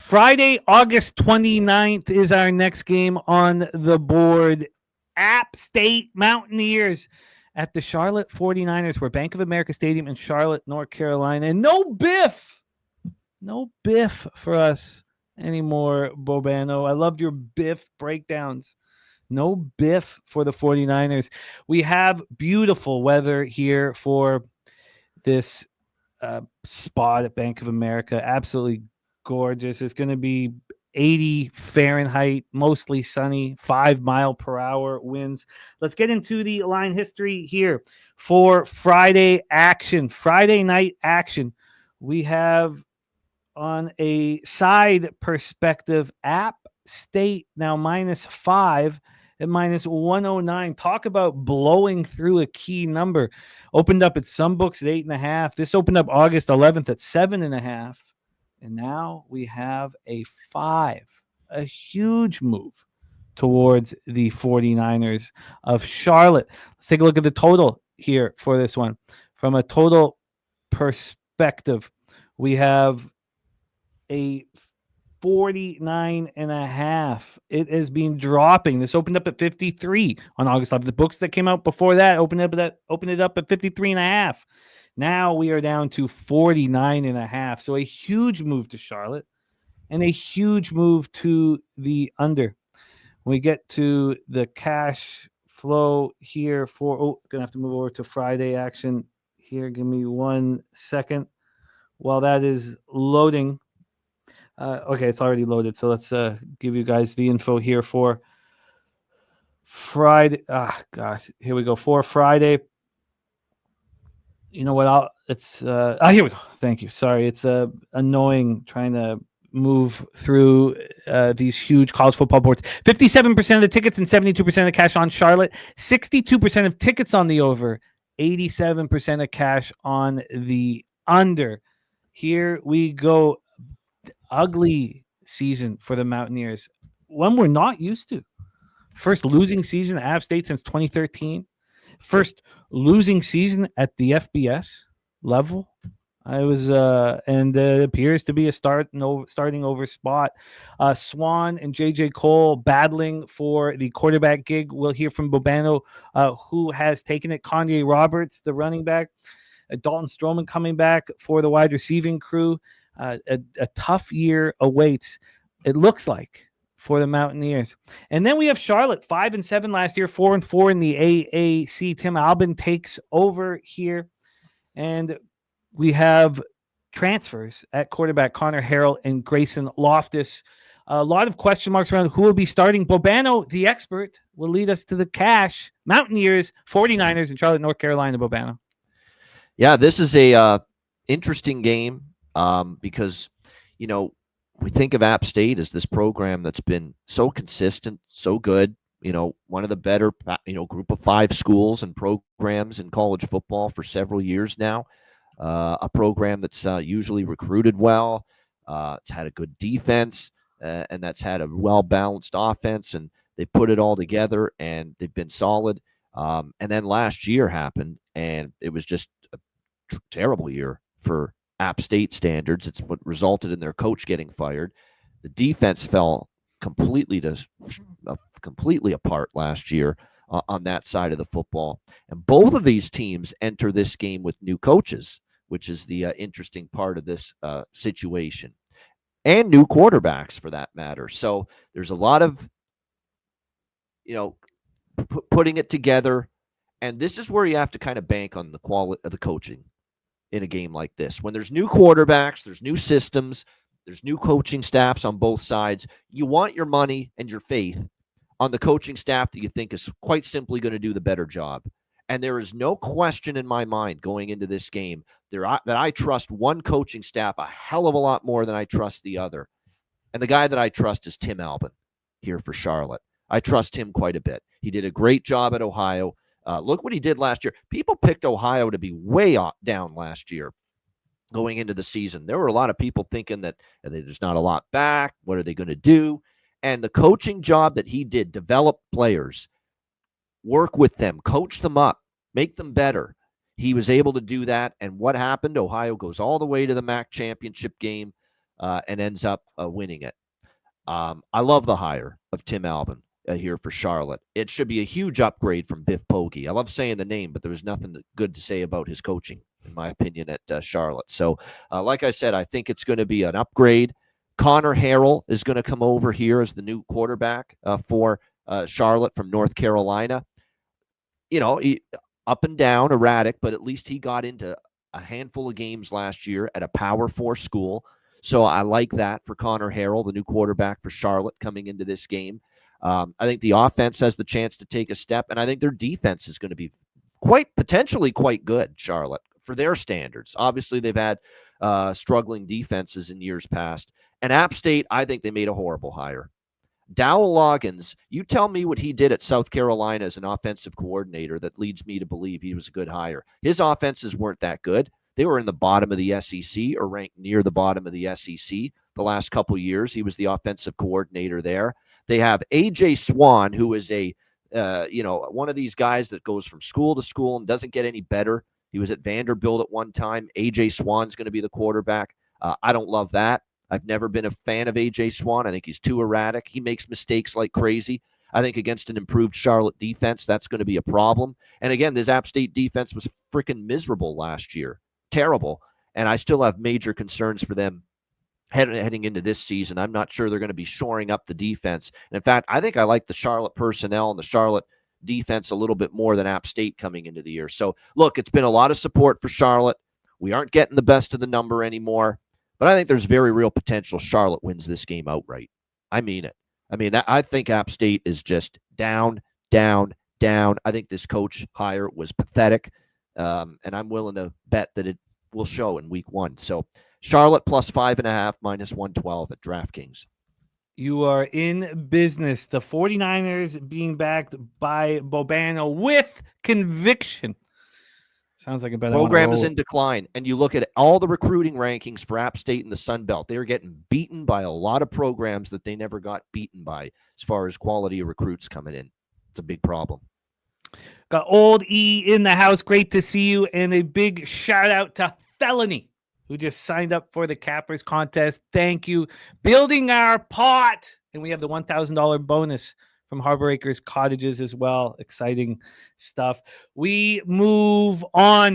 Friday, August 29th is our next game on the board. App State Mountaineers at the Charlotte 49ers. We're Bank of America Stadium in Charlotte, North Carolina. And no Biff. No Biff for us anymore, Bobano. I loved your Biff breakdowns. No Biff for the 49ers. We have beautiful weather here for this spot at Bank of America. Absolutely gorgeous. It's going to be 80 Fahrenheit, mostly sunny, 5-mile-per-hour winds. Let's get into the line history here for Friday action. Friday night action. We have on a side perspective, App State now -5 at -109. Talk about blowing through a key number. Opened up at some books at 8.5. This opened up August 11th at 7.5. And now we have a 5, a huge move towards the 49ers of Charlotte. Let's take a look at the total here for this one. From a total perspective, we have a 49.5. It has been dropping. This opened up at 53 on August 11th. The books that came out before that opened it up at 53.5. Now we are down to 49.5. So a huge move to Charlotte and a huge move to the under. When we get to the cash flow here gonna have to move over to Friday action here. Give me 1 second while that is loading. Okay, it's already loaded. So let's give you guys the info here for Friday. Here we go. For Friday. You know what? Here we go. Thank you. Sorry, it's annoying trying to move through these huge college football boards. 57% of the tickets and 72% of the cash on Charlotte. 62% of tickets on the over. 87% of cash on the under. Here we go. Ugly season for the Mountaineers. One we're not used to. First losing season at App State since 2013. First losing season at the FBS level. And it appears to be a starting over spot. Swan and JJ Cole battling for the quarterback gig. We'll hear from Bobano, who has taken it. Kanye Roberts, the running back. Dalton Stroman coming back for the wide receiving crew. A tough year awaits, it looks like, for the Mountaineers. And then we have Charlotte, 5-7 last year, 4-4 in the AAC. Tim Albin takes over here. And we have transfers at quarterback, Connor Harrell and Grayson Loftus. A lot of question marks around who will be starting. Bobano, the expert, will lead us to the cash. Mountaineers, 49ers in Charlotte, North Carolina. Bobano. Yeah, this is a interesting game. Because, we think of App State as this program that's been so consistent, so good, one of the better, group of 5 schools and programs in college football for several years now. A program that's usually recruited well. It's had a good defense, and that's had a well-balanced offense, and they put it all together, and they've been solid. And then last year happened, and it was just a terrible year for App State standards. It's what resulted in their coach getting fired. The defense fell completely apart last year on that side of the football. And both of these teams enter this game with new coaches, which is the interesting part of this situation, and new quarterbacks for that matter. So there's a lot of, putting it together. And this is where you have to kind of bank on the quality of the coaching in a game like this. When there's new quarterbacks, there's new systems, there's new coaching staffs on both sides. You want your money and your faith on the coaching staff that you think is quite simply going to do the better job. And there is no question in my mind going into this game that I trust one coaching staff a hell of a lot more than I trust the other. And the guy that I trust is Tim Albin here for Charlotte. I trust him quite a bit. He did a great job at Ohio. Look what he did last year. People picked Ohio to be way down last year going into the season. There were a lot of people thinking that there's not a lot back. What are they going to do? And the coaching job that he did, develop players, work with them, coach them up, make them better. He was able to do that. And what happened? Ohio goes all the way to the MAC championship game. and ends up winning it. I love the hire of Tim Albin here for Charlotte. It should be a huge upgrade from Biff Poggi. I love saying the name, but there was nothing good to say about his coaching, in my opinion, at Charlotte. So, like I said, I think it's going to be an upgrade. Connor Harrell is going to come over here as the new quarterback for Charlotte from North Carolina. He, up and down, erratic, but at least he got into a handful of games last year at a Power 4 school. So I like that for Connor Harrell, the new quarterback for Charlotte coming into this game. I think the offense has the chance to take a step, and I think their defense is going to be potentially quite good, Charlotte, for their standards. Obviously, they've had struggling defenses in years past. And App State, I think they made a horrible hire. Dowell Loggins, you tell me what he did at South Carolina as an offensive coordinator that leads me to believe he was a good hire. His offenses weren't that good. They were in the bottom of the SEC or ranked near the bottom of the SEC the last couple of years. He was the offensive coordinator there. They have A.J. Swan, who is one of these guys that goes from school to school and doesn't get any better. He was at Vanderbilt at one time. A.J. Swan's going to be the quarterback. I don't love that. I've never been a fan of A.J. Swan. I think he's too erratic. He makes mistakes like crazy. I think against an improved Charlotte defense, that's going to be a problem. And again, this App State defense was freaking miserable last year. Terrible. And I still have major concerns for them heading into this season. I'm not sure they're going to be shoring up the defense. And in fact, I think I like the Charlotte personnel and the Charlotte defense a little bit more than App State coming into the year. So, look, it's been a lot of support for Charlotte. We aren't getting the best of the number anymore. But I think there's very real potential Charlotte wins this game outright. I mean it. I think App State is just down, down, down. I think this coach hire was pathetic, and I'm willing to bet that it will show in week 1. So Charlotte plus 5.5, minus 112 at DraftKings. You are in business. The 49ers being backed by Bobano with conviction. Sounds like a better program is in decline, and you look at all the recruiting rankings for App State in the Sun Belt. They are getting beaten by a lot of programs that they never got beaten by as far as quality of recruits coming in. It's a big problem. Got Old E in the house. Great to see you. And a big shout out to Felony, who just signed up for the Cappers contest. Thank you. Building our pot. And we have the $1,000 bonus from Harbor Acres Cottages as well. Exciting stuff. We move on.